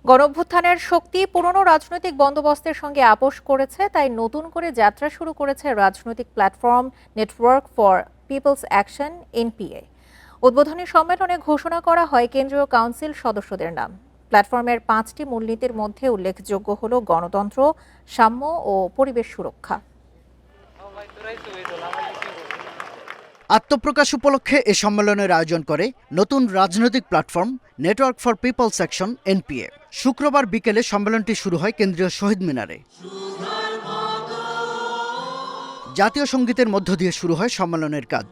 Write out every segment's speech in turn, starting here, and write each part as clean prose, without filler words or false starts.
গণঅভ্যুত্থানের শক্তি পুরনো রাজনৈতিক বন্দোবস্তের সঙ্গে আপোস করেছে, তাই নতুন করে যাত্রা শুরু করেছে রাজনৈতিক platform network for people's action NPA. উদ্বোধনী সম্মেলনে ঘোষণা করা হয় কেন্দ্রীয় কাউন্সিল সদস্যদের নাম। প্ল্যাটফর্মের 5টি মূলনীতির মধ্যে উল্লেখযোগ্য হল গণতন্ত্র, সাম্য ও পরিবেশ সুরক্ষা। আত্মপ্রকাশ উপলক্ষে এ সম্মেলনের আয়োজন করে নতুন রাজনৈতিক platform network for people's action NPA. শুক্রবার বিকেলে সম্মেলনটি শুরু হয় কেন্দ্রীয় শহীদ মিনারে। জাতীয় সঙ্গীতের মধ্য দিয়ে শুরু হয় সম্মেলনের কাজ।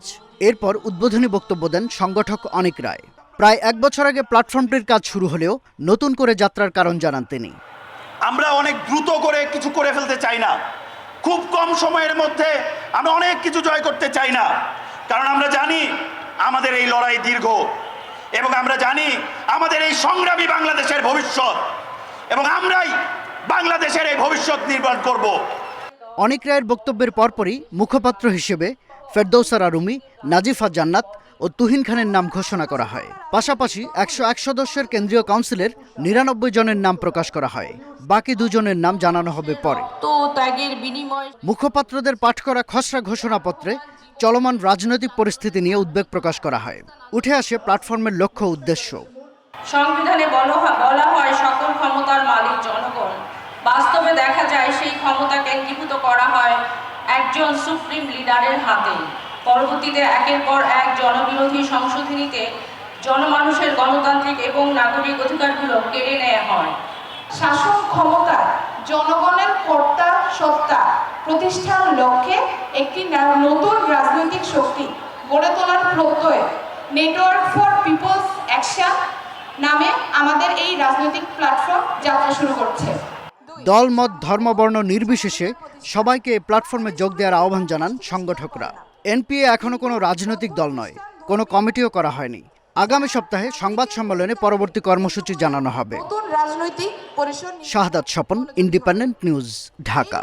এরপর উদ্বোধনী বক্তব্য দেন সংগঠক অনিক রায়। প্রায় 1 বছর আগে প্ল্যাটফর্মটির কাজ শুরু হলেও নতুন করে যাত্রার কারণ জানান তিনি। আমরা অনেক দ্রুত করে কিছু করে ফেলতে চাই না, খুব কম সময়ের মধ্যে আমরা অনেক কিছু জয় করতে চাই না, কারণ আমরা জানি আমাদের এই লড়াই দীর্ঘ এবং আমরা জানি আমাদের এই সংগ্রামী বাংলাদেশের ভবিষ্যৎ এবং আমরাই বাংলাদেশের এই ভবিষ্যৎ নির্মাণ করব। অনিক রায়ের বক্তব্যের পরপরই মুখপাত্র হিসেবে ফেরদৌসা রুমি, নাজিফা জান্নাত ও তুহিন খানের নাম ঘোষণা করা হয়। পাশাপাশি 101 সদস্যের কেন্দ্রীয় কাউন্সিলের 99 জনের নাম প্রকাশ করা হয়। বাকি 2 জনের নাম জানানো হবে পরে। মুখপাত্রদের পাঠ করা খসড়া ঘোষণাপত্রে চলমান রাজনৈতিক পরিস্থিতি নিয়ে উদ্বেগ প্রকাশ করা হয়। উঠে আসে প্ল্যাটফর্মের লক্ষ্য উদ্দেশ্য। সংবিধানে বলা হয় সকল ক্ষমতার মালিক জনগণ। বাস্তবে দেখা যায় সেই ক্ষমতা কেন্দ্রীভূত করা হয় একজন সুপ্রিম লিডারের হাতে। পরবর্তীতে একের পর এক জনবিরোধী সংশোধনীতে জনমানুষের গণতান্ত্রিক এবং নাগরিক অধিকারগুলো কেড়ে নেওয়া হয়। শাসন ক্ষমতা জনগণের কর্তা সত্তা প্রতিষ্ঠার লক্ষ্যে একটি নতুন রাজনৈতিক শক্তি গড়ে তোলার প্রত্যয়ে নেটওয়ার্ক ফর পিপলস অ্যাকশন নামে আমাদের এই রাজনৈতিক প্ল্যাটফর্ম যাত্রা শুরু করছে। দল, মত, ধর্ম, বর্ণ নির্বিশেষে সবাইকে এই প্ল্যাটফর্মে যোগ দেওয়ার আহ্বান জানান সংগঠকরা। এনপিএ এখনো কোনো রাজনৈতিক দল নয়, কোনো কমিটিও করা হয়নি। আগামী সপ্তাহে সংবাদ সম্মেলনে পরবর্তী কর্মসূচি জানানো হবে। নতুন রাজনৈতিক পরিসর। শাহাদাত স্বপন, ইন্ডিপেন্ডেন্ট নিউজ, ঢাকা।